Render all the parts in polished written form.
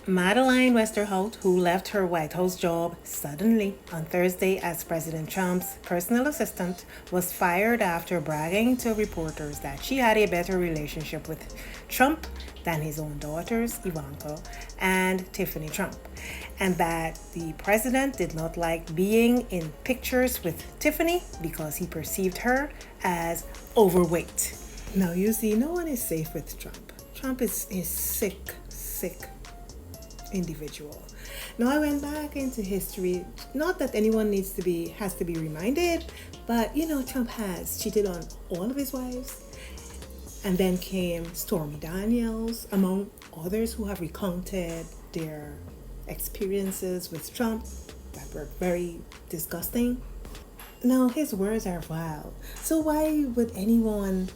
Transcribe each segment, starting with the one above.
Madeleine Westerhout, who left her White House job suddenly on Thursday as President Trump's personal assistant, was fired after bragging to reporters that she had a better relationship with Trump than his own daughters, Ivanka and Tiffany Trump, and that the president did not like being in pictures with Tiffany because he perceived her as overweight. Now, you see, no one is safe with Trump. Trump is a sick individual. Now, I went back into history. Not that anyone has to be reminded, but Trump has cheated on all of his wives. And then came Stormy Daniels, among others who have recounted their experiences with Trump that were very disgusting. Now, his words are vile. So why would anyone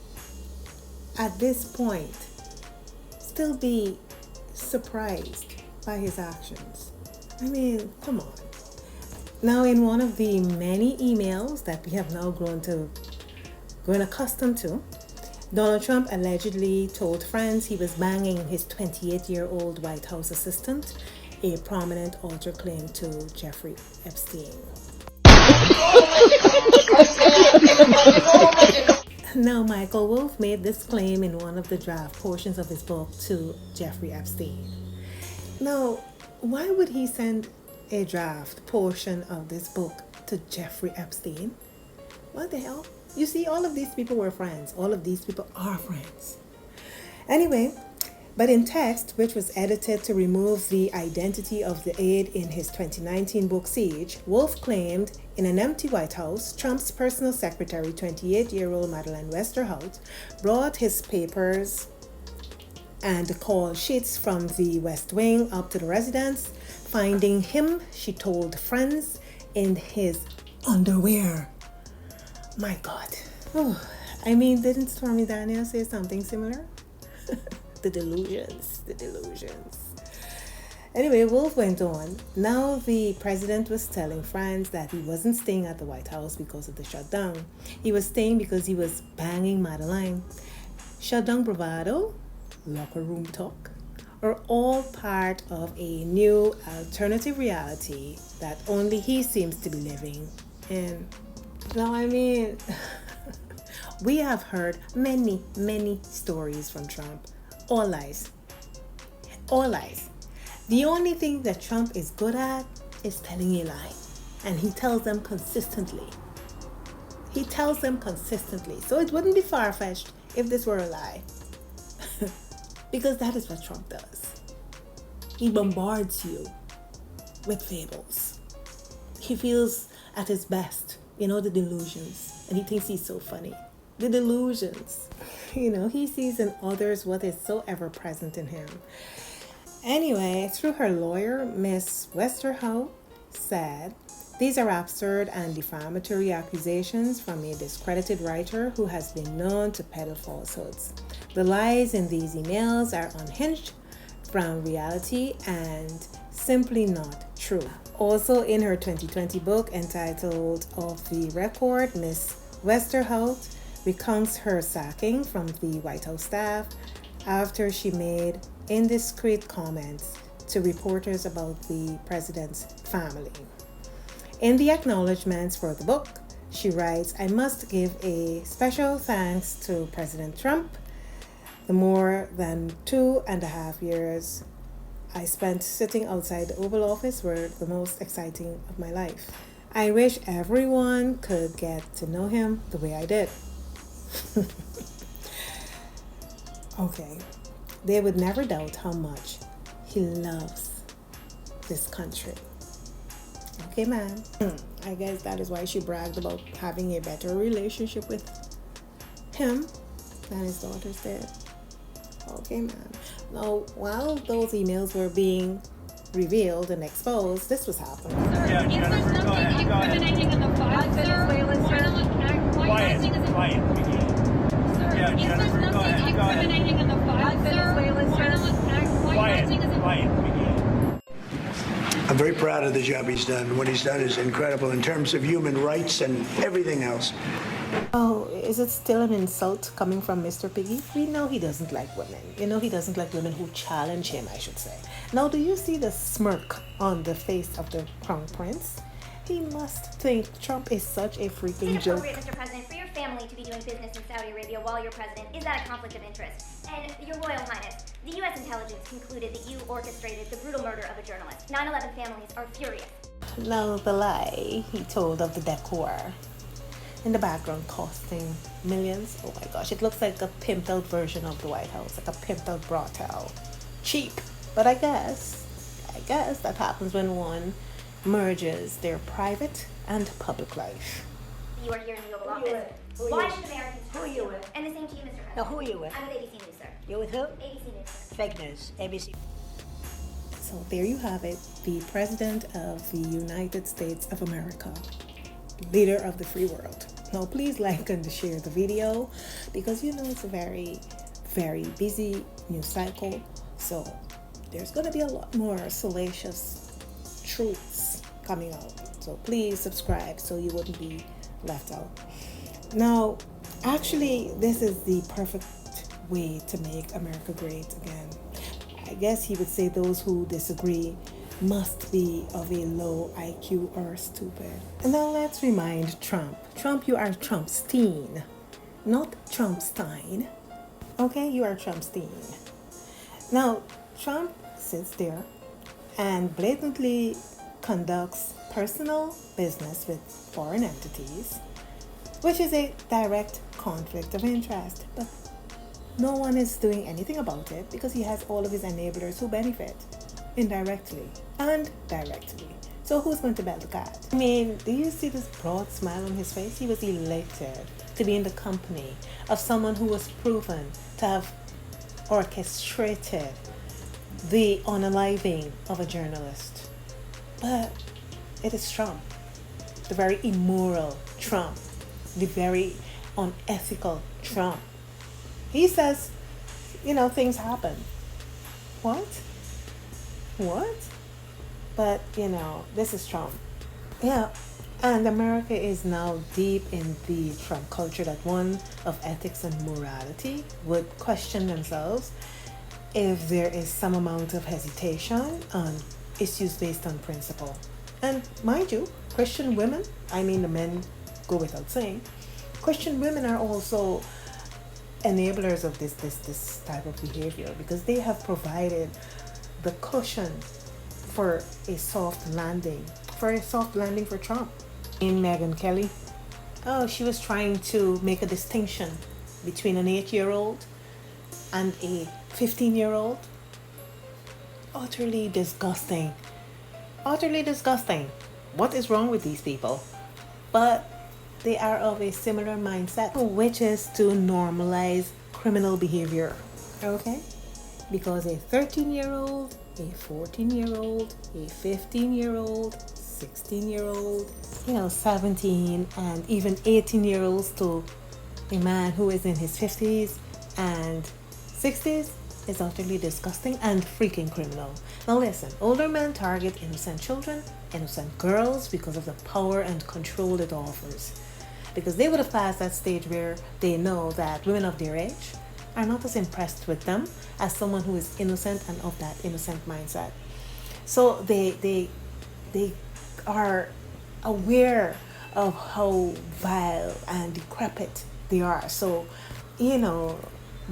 at this point still be surprised by his actions? I mean, come on. Now, in one of the many emails that we have now grown accustomed to, Donald Trump allegedly told friends he was banging his 28-year-old White House assistant, a prominent alter claim to Jeffrey Epstein. Now, Michael Wolff made this claim in one of the draft portions of his book to Jeffrey Epstein. Now, why would he send a draft portion of this book to Jeffrey Epstein? What the hell? You see, all of these people were friends. All of these people are friends. Anyway, but in text, which was edited to remove the identity of the aide in his 2019 book Siege, Wolff claimed in an empty White House, Trump's personal secretary, 28-year-old Madeleine Westerhout, brought his papers and the call sheets from the West Wing up to the residence, finding him, she told friends, in his underwear. My God. Oh, I mean, didn't Stormy Daniels say something similar? The delusions. Anyway, Wolff went on. Now the president was telling friends that he wasn't staying at the White House because of the shutdown. He was staying because he was banging Madeleine. Shutdown bravado, locker room talk, are all part of a new alternative reality that only he seems to be living in. Now, I mean, we have heard many stories from Trump. All lies. The only thing that Trump is good at is telling a lie. And he tells them consistently. So it wouldn't be far-fetched if this were a lie. Because that is what Trump does. He bombards you with fables. He feels at his best. The delusions. And he thinks he's so funny. The delusions. He sees in others what is so ever present in him. Anyway, through her lawyer, Miss Westerhout said, these are absurd and defamatory accusations from a discredited writer who has been known to peddle falsehoods. The lies in these emails are unhinged from reality and simply not true. Also, in her 2020 book entitled Off the Record, Miss Westerhout recounts her sacking from the White House staff after she made indiscreet comments to reporters about the president's family. In the acknowledgments for the book, she writes, I must give a special thanks to President Trump. The more than 2.5 years I spent sitting outside the Oval Office were the most exciting of my life. I wish everyone could get to know him the way I did. Okay, they would never doubt how much he loves this country. Okay, man. I guess that is why she bragged about having a better relationship with him than his daughters did. Okay, man. Now, while those emails were being revealed and exposed, this was happening. Sir, Yeah, is there Jennifer, go ahead, something go ahead. incriminating in the file, sir? Venezuela, sir. Quiet, Sir, Yeah, is there Jennifer, go something ahead, go ahead. incriminating in the file, sir? Venezuela, sir. Quiet. I'm very proud of the job he's done. What he's done is incredible in terms of human rights and everything else. Oh, is it still an insult coming from Mr. Piggy? We know he doesn't like women. You know he doesn't like women who challenge him, I should say. Now, do you see the smirk on the face of the Crown Prince? He must think Trump is such a freaking Is it joke. appropriate, Mr. President, for your family to be doing business in Saudi Arabia while you're president? Is that a conflict of interest? And Your Royal Highness, the U.S. intelligence concluded that you orchestrated the brutal murder of a journalist. 9/11 families are furious. Now, the lie he told of the decor in the background costing millions. Oh my gosh, it looks like a pimped out version of the White House, like a pimped out brothel. Cheap. But I guess that happens when one merges their private and public life. You are here in the Oval Who you Office. with? Who Why you should with? Americans Who trust you with? And the same to you, Mr. President. Now, who are you with? I'm with ABC News, sir. You with who? ABC News, sir. Fake news. ABC. So there you have it, the President of the United States of America, leader of the free world. Now please like and share the video because you know it's a very, very busy news cycle. So there's going to be a lot more salacious truths coming out. So please subscribe so you wouldn't be left out. Now, actually, this is the perfect way to make America great again. I guess he would say those who disagree must be of a low IQ or stupid. And now let's remind Trump. Trump, you are Trumpstein, not Trumpstein. Okay, you are Trumpstein. Now, Trump sits there and blatantly conducts personal business with foreign entities, which is a direct conflict of interest. But no one is doing anything about it because he has all of his enablers who benefit indirectly and directly. So who's going to bet the cat? I mean, do you see this broad smile on his face? He was elated to be in the company of someone who was proven to have orchestrated the unaliving of a journalist. But it is Trump, the very immoral Trump, the very unethical Trump. He says, things happen. What? But, this is Trump. Yeah, and America is now deep in the Trump culture that one of ethics and morality would question themselves if there is some amount of hesitation on issues based on principle. And mind you, Christian women, I mean the men go without saying, Christian women are also enablers of this type of behavior because they have provided the cushion for a soft landing for Trump. In Megyn Kelly, she was trying to make a distinction between an 8-year-old and a 15-year-old. Utterly disgusting. What is wrong with these people? But they are of a similar mindset, which is to normalize criminal behavior. Okay? Because a 13-year-old, a 14-year-old, a 15-year-old, 16-year-old, 17 and even 18-year-olds to a man who is in his 50s and 60s is utterly disgusting and freaking criminal. Now listen, older men target innocent children, innocent girls because of the power and control it offers. Because they would have passed that stage where they know that women of their age are not as impressed with them as someone who is innocent and of that innocent mindset. So they are aware of how vile and decrepit they are. So,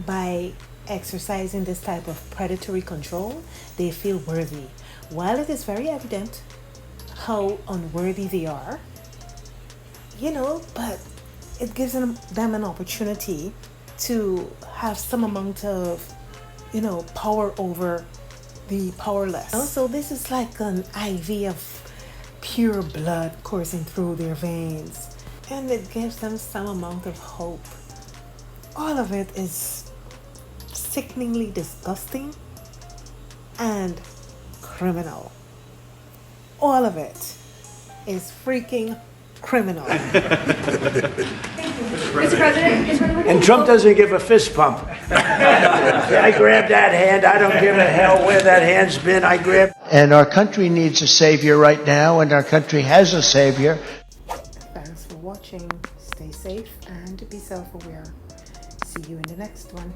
by exercising this type of predatory control, they feel worthy. While it is very evident how unworthy they are, but it gives them an opportunity to have some amount of, power over the powerless. So this is like an IV of pure blood coursing through their veins, and it gives them some amount of hope. All of it is sickeningly disgusting and criminal. All of it is freaking criminal. Mr. President, And Trump doesn't give a fist pump. I grab that hand. I don't give a hell where that hand's been. I grab. And our country needs a savior right now, and our country has a savior. Thanks for watching. watching. Stay safe and be self-aware. See you in the next one.